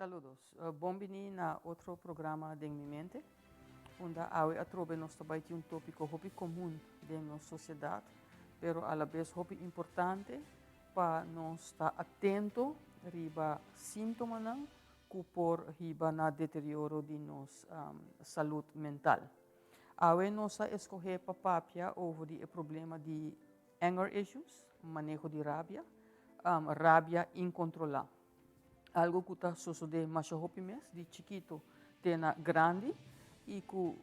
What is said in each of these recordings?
Saludos. Bombini na outro programa de Mi Mente, onde awe atrobe nós trabalha um tópico hobby comum de nossa sociedade, pero a la vez hobby importante para nós estar atento riba sintomas não que por riba na deterioro de nossa saúde mental. Awe nós escolher papapia over o problema de anger issues, manejo de rabia, rabia incontrolada. Algo que está sucedendo mais rápido, de chiquito até grande, e que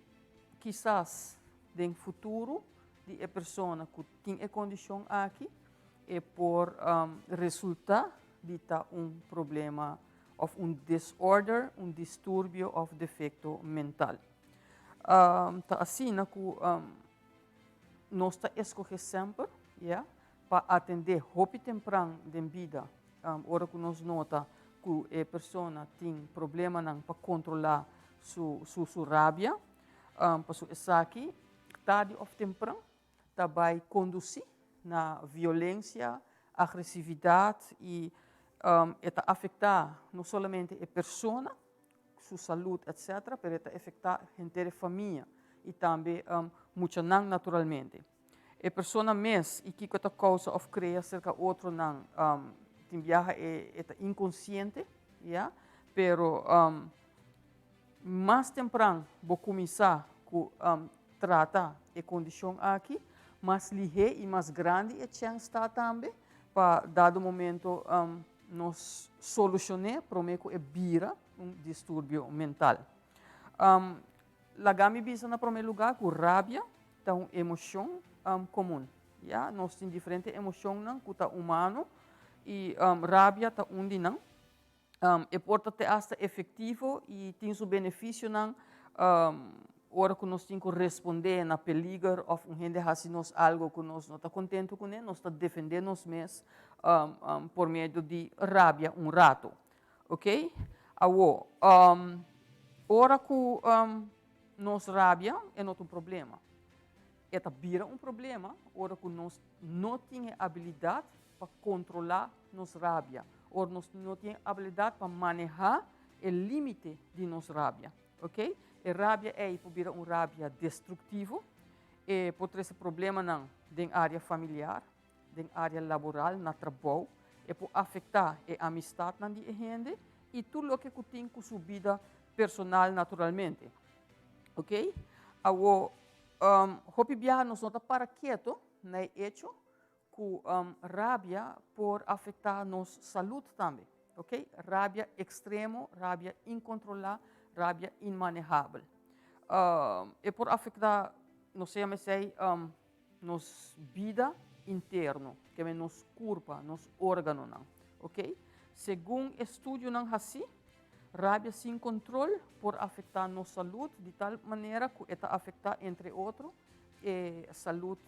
quizás no futuro de a pessoa que tem a condição aqui é por resultar de problema ou disorder, distúrbio ou defeito mental. Tá assim que nós está escolher sempre, para atender rápido temprano de vida, hora que nós nota que a pessoa tem problema para controlar sua rabia, para sua aqui, tarde ou temprano, vai conduzir na violência, agressividade e afetar não somente a pessoa, sua saúde, etc., mas afetar a inteira família e também muito naturalmente. A pessoa mesmo, e que a causa ou cria cerca outro não, tem viaja é inconsciente, pero mais temprano vou começar a tratar a condição aqui, mais ligeiro e mais grande a chance está também para dado momento nós solucionar problema que vira distúrbio mental. Lagami bisa na primeiro lugar que rabia é uma emoção comum, nós temos diferentes emoções que tá humano e rabia tá de não. É importante ser efetivo e tem o benefício não hora que nós temos que responder na peligro ou gente assim nós algo que nós não está contente com ele, nós está defendendo nós mesmos por meio de rabia rato, ok? Hora que nós rabia é outro problema. É vira problema hora que nós não temos habilidade para controlar nossa rabia, ou nós não temos habilidade para manejar o limite de nossa rabia, ok? A rabia pode vir rabia destrutiva, pode ser problema na área familiar, na área laboral, no trabalho, pode afetar a amistade na gente e tudo o que tem com sua vida personal naturalmente, ok? Hopi viaja nós não para quieto, não é hecho que rabia pode afetar nossa saúde também, ok? Rabia extremo, rabia incontrolada, rabia imanejável. Pode afetar, não sei como sei, nossa vida interna, que é nosso corpo, nosso órgão, ok? Segundo estudo não assim, rabia sem controle pode afetar nossa saúde de tal maneira que está afetar entre outros a saúde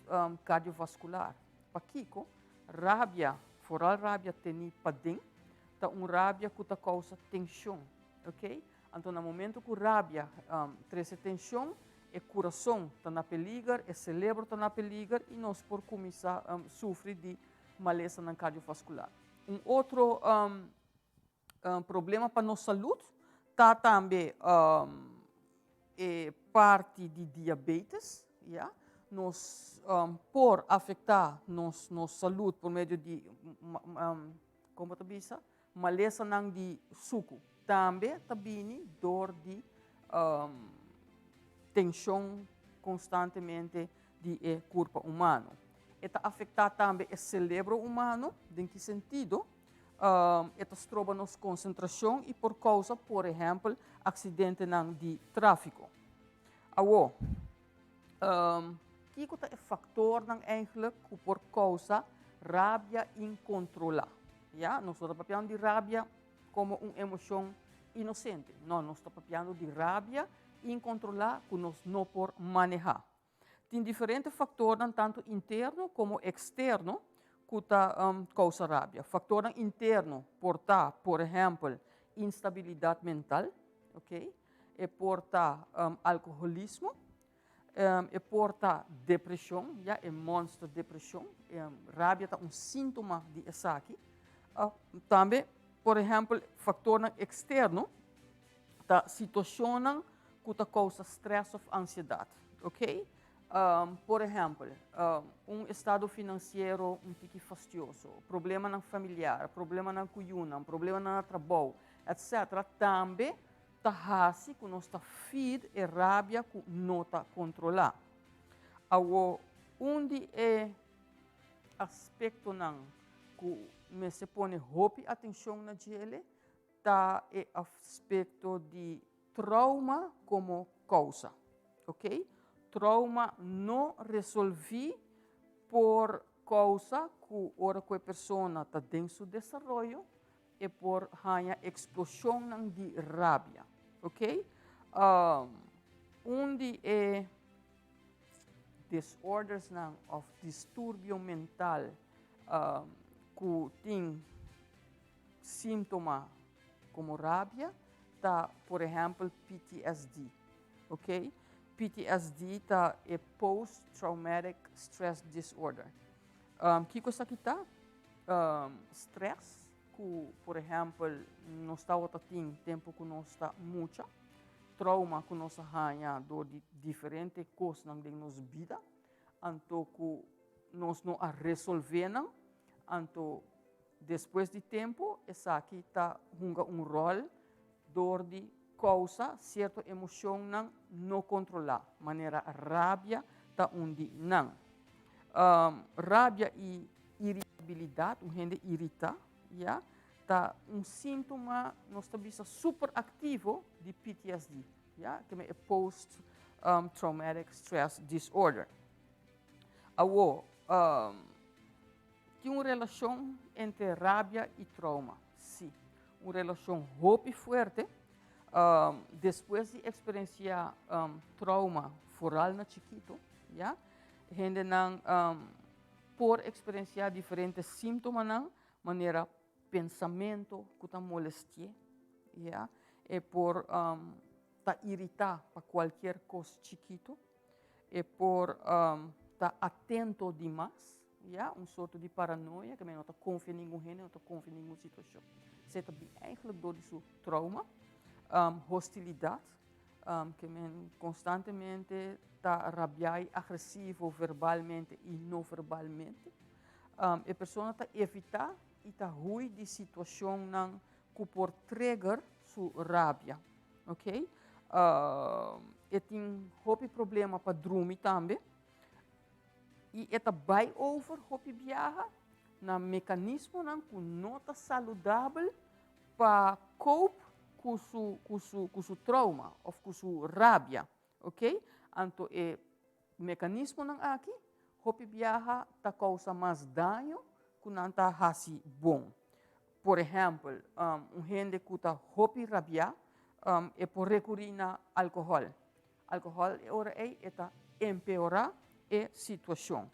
cardiovascular. Pakiko, rabia, fora rabia tem padem, tá rabia que causa tensão, ok? Então, no momento que rabia traz tensão, o coração está na peligro, o cérebro está na peligro e nós por começar a sofrer de maleza cardiovascular. Outro problema para nossa saúde está também parte de diabetes, nos por afetar nossa saúde por meio de como te bisa maleza de suco também também dor de tensão constantemente de corpo humano. Está afetar também o cérebro humano, em que sentido? Está trova nossa concentração e por causa, por exemplo, acidente de tráfico. Que é o fator eigenlijk que por causa rabia incontrolada. Nós estamos falando de rabia como uma emoção inocente. Não, nós estamos falando de rabia incontrolada que nós não podemos manejar. Tem diferentes fatores, tanto interno como externo, que causa rabia. Fator interno porta, por exemplo, instabilidade mental, ok? E porta alcoolismo, e porta depressão, é monstro depressão, rabia é sintoma de essa aqui. Também por exemplo, fator externo, da situação que causa stress ou ansiedade, ok? Por exemplo, estado financeiro um pouco fastidioso, problema na familiar, problema na cunhuna, problema na trabalho, etc. Também está assim que nós está feed e rabia que não está controlar. Onde é aspecto não que me se põe roupa atenção na ele, tá é aspecto de trauma como causa, ok? Trauma não resolvi por causa que ora que a pessoa está dentro do desenvolvimento e por a explosão de rabia, ok? Onde é disorders of distúrbio mental que tem sintoma como rabia, tá, por exemplo, PTSD, ok? PTSD tá é Post-Traumatic Stress Disorder. Que coisa que tá? Stress, que, por exemplo, nós estamos tendo tempo que nós está muito, trauma que nós ganha de diferentes coisas na nossa vida, então que nós não resolvemos, então depois de tempo, essa aqui está um rol de causa certa emoção não controlar, maneira rabia está onde não. Rabia e irritabilidade, gente irrita, yeah, tá sintoma nós está super ativo de PTSD, yeah, que é Post Traumatic Stress Disorder. Tem uma relação entre rabia e trauma, sim. Uma relação muito forte. Depois de experienciar trauma foral na chiquito, yeah, gente não por experienciar diferentes sintomas não, maneira pensamento que está molestia, yeah, e por tá irritar para qualquer coisa chiquito, e por tá atento demais. Ja, sorte de paranoia, que não confia em ninguém, não confia em nenhuma situação. Você está eigenlijk door die trauma, hostilidade, que constantemente está rabiar agressivo verbalmente e não verbalmente. A pessoa está evitar e está ruim de situação não que por trigger sua rabia, ok? E tem outro problema para dormir também. E esta vai over hopi viaja na mecanismo que não está saudável para cope com su trauma ou com sua rabia, ok? Então, o mecanismo aqui, hopi viaja está causa mais dano que não está assim bom. Por exemplo, gente que está hopi rabia é por recorrer a álcool. Álcool ora está empeorar a situação.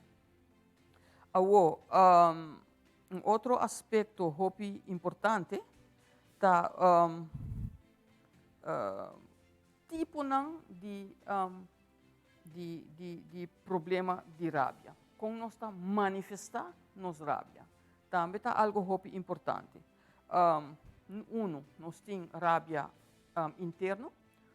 Outro aspecto muito importante tá tipo de problema de rabia. Como nós está manifestar nossa rabia. Também está algo muito importante. Nós temos rabia interno,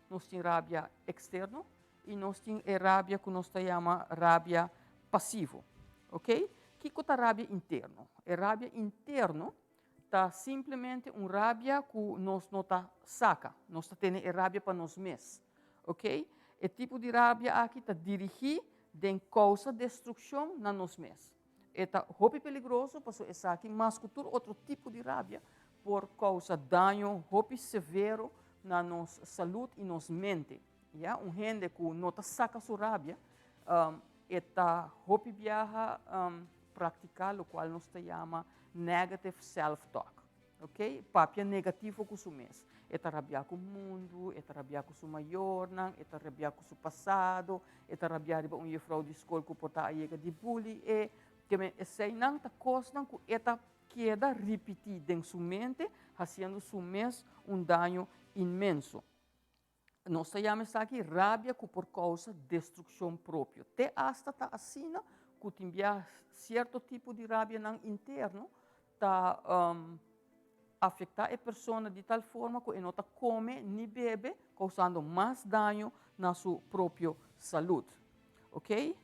nós temos rabia externo e nós temos a rabia que nós chamamos rabia passivo, ok? Que é a rabia interno? A rabia interno está simplesmente uma rabia que nós não saca, nós temos a rabia para nós mesmos, ok? O tipo de rabia aqui está dirigido de causa destruição na nós mesmos. É muito perigoso, porque essa aqui mas outro tipo de rabia por causa dano muito severo na nossa saúde e nossa mente. Yeah? Gente que não saca sua rabia, está muito viaja praticar o qual nós chamamos negative self-talk, ok? Papia negativo com o mês. Está rabiar com o mundo, está rabiar com o maior, está rabiar com o passado, está rabiar com uma frau de escola que pode estar de bullying, e que me sei não está coisa que está queda repetir em sua mente, fazendo seu mês dano imenso. Nós chamamos aqui rabia que por causa de destruição própria. Até hasta está assim, que tem certo tipo de rabia interno, está afetar a pessoa de tal forma que não come nem bebe, causando mais dano na sua própria saúde. Ok?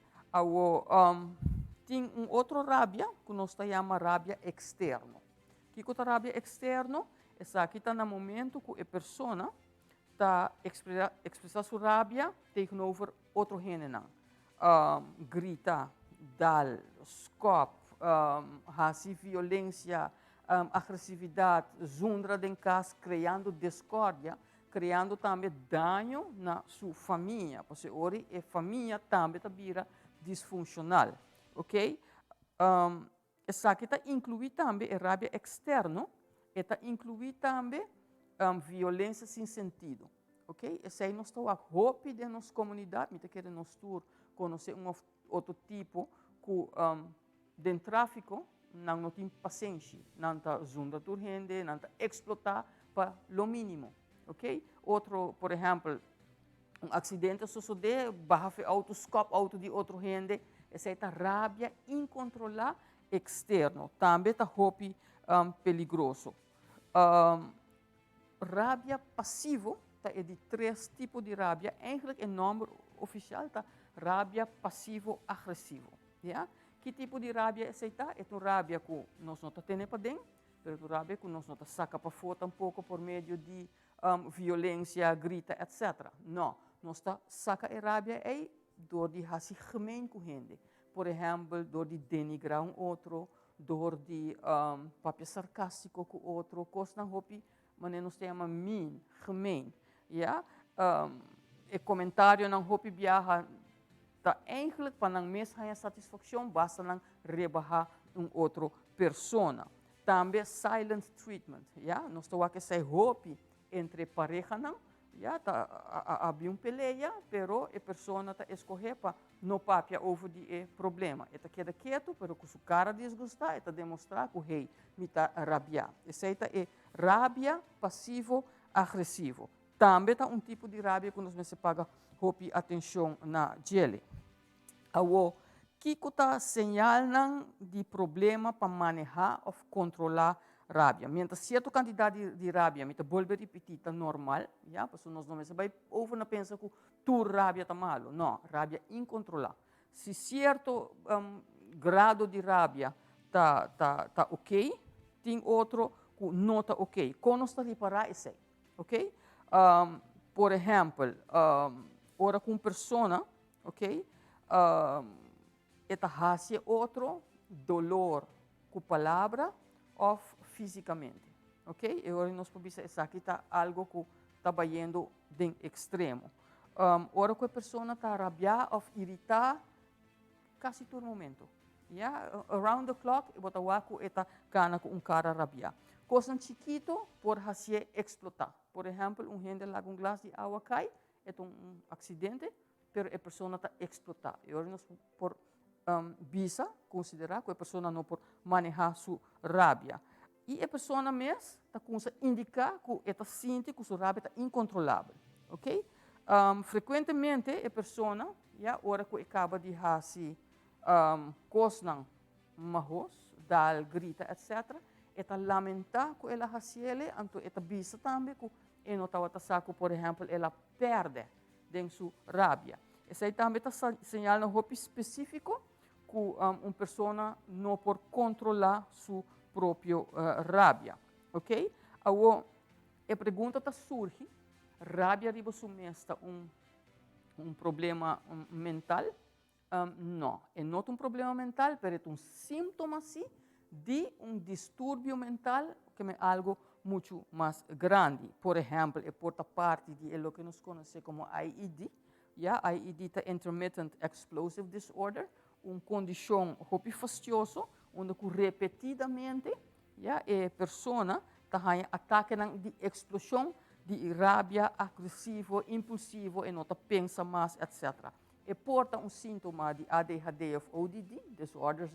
Tem outro rabia que nós chamamos rabia externo. O que é rabia externo? É que está no momento que a pessoa está expressa sua rabia tegenover outro gênero. Grita, dal, scop, violência, agressividade, zundra em casa, criando discórdia, criando também dano na sua família, porque hoje a família também está disfuncional, ok? Essa aqui está inclui também a rabia externa, está inclui também violência sem sentido, ok? Essa aí nós estamos a roupa de nossa comunidade, me querem nós conhecer outro tipo que de tráfico não tem paciência, não está zunda por gente, não está explotar para lo mínimo, ok? Outro, por exemplo, acidente sucede, barra autoscope, auto de outro gente, essa é a rabia incontrolada externo, também está roupa peligroso. Rabia passivo, é de 3 tipos de rabia, eigenlijk em nome oficial está rabia passivo-agressivo. Yeah? Que tipo de rabia é essa? É uma rabia que nós não temos para dentro, mas é uma rabia que nós não saca para fora um pouco por meio de violência, grita, etc. Não, nós saca a rabia aí door de fazer gemeen com gente. Por exemplo, door de denigrar outro, door de papel sarcástico com outro, coisa não hopi, mas nós temos mean, gemeen. Ja? E comentário não hopi viaja tá eigenlijk para não mesmo a satisfação basta não rebaixar outra pessoa. Também silent treatment, já? Nós estamos aqui sem hope entre pareja não, já? Tá havia peleia, pero a pessoa tá escolher para não papia over de problema. Eta queda quieto, pero com sua cara desgostar, eta demonstrar que o rei me tá rabiar. Esse aí é rabia passivo agressivo. Também tá tipo de rabia que nós se paga hope atenção na gele. O que está sinal de problema para manejar ou controlar rabia. Mientras certa quantidade de rabia, me volve repetir, está normal, já? Porque nós não vai over na pensa que tu rabia está malo. Não, rabia incontrolada. Se certo grado de rabia está ok, tem outro que não está ok. Como nós reparar isso aí, ok? Por exemplo, ora com pessoa, ok? Eta hace outro dolor com palavra ou fisicamente, ok? E agora nós podemos dizer aqui está algo que está indo de extremo. Ora que a pessoa está rabiar ou irritar quase todo momento, yeah? Around the clock, bota waku eta cana com cara rabiar. Coisa chiquito por fazer explotar. Por exemplo, gente lá com glass de água cai, é acidente, pero a pessoa está explotar. E agora nós por visa considerar que a pessoa não pode manejar sua rabia. E a pessoa mesmo está indicar que está sente que sua rabia está incontrolável, ok? Frequentemente a pessoa, já hora que acaba de fazer coisas mahos, dal, grita, etc., está lamentar que ela faz ele, então está visa também que ela não está saco, por exemplo, ela perde de sua rabia. Esse aí também está sinal no roupa específico que uma pessoa não pode controlar sua própria rabia, ok? A pergunta surge, rabia riba sumesta problema mental? Não, não é problema mental, mas é síntoma de distúrbio mental que é algo muito mais grande. Por exemplo, é porta parte de lo que nós conhecemos como IED. Yeah, IED é Intermittent Explosive Disorder, uma condição muito fastidiosa, onde repetidamente a pessoa tem ataque de explosão de rabia, agressivo, impulsivo, e não pensa mais, etc. E porta sintoma de ADHD ou ODD, disorders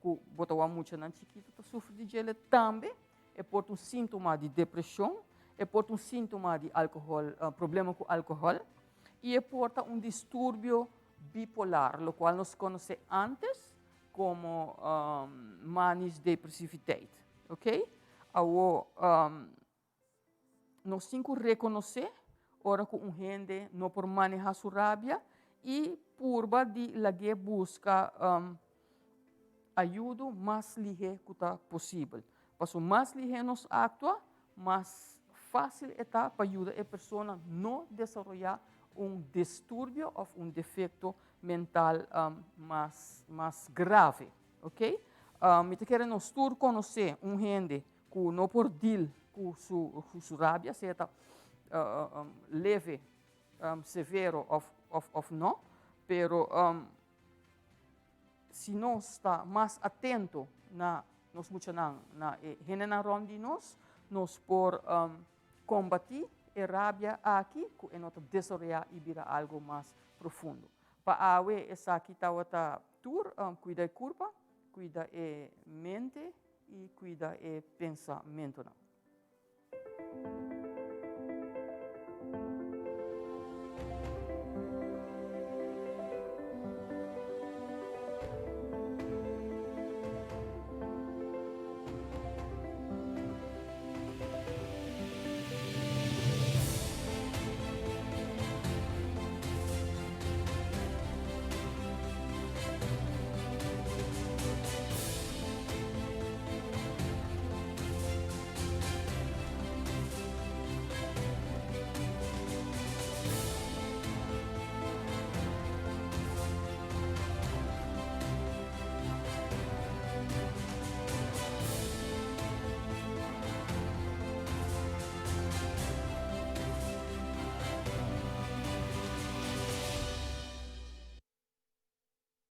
que botavam muito na chiquito, sofre de gelo também, e porta sintoma de depressão, e porta sintoma de álcool, problema com álcool, e porta distúrbio bipolar, o qual nós conhecemos antes como manis depressiviteit, ok? Awo, nós temos que reconhecer ora que gente não por manejar sua rabia e por de lage busca ajuda mais ligeiro que tá possível. Para mais ligeiro nos atua, mais fácil é para ajudar a pessoa não desenvolver distúrbio ou defeito mental mais grave, ok? Me quero nós todos conhecer gente que não por deal com sua rabia, seja leve, severo ou não, pero se nós está mais atento na nós muito na gente na ronda nós por combater a rabia aqui que é nota desenvolver e virar algo mais profundo. Para awe essa aqui tá outra tour cuida a curva, cuida a mente e cuida a pensamento.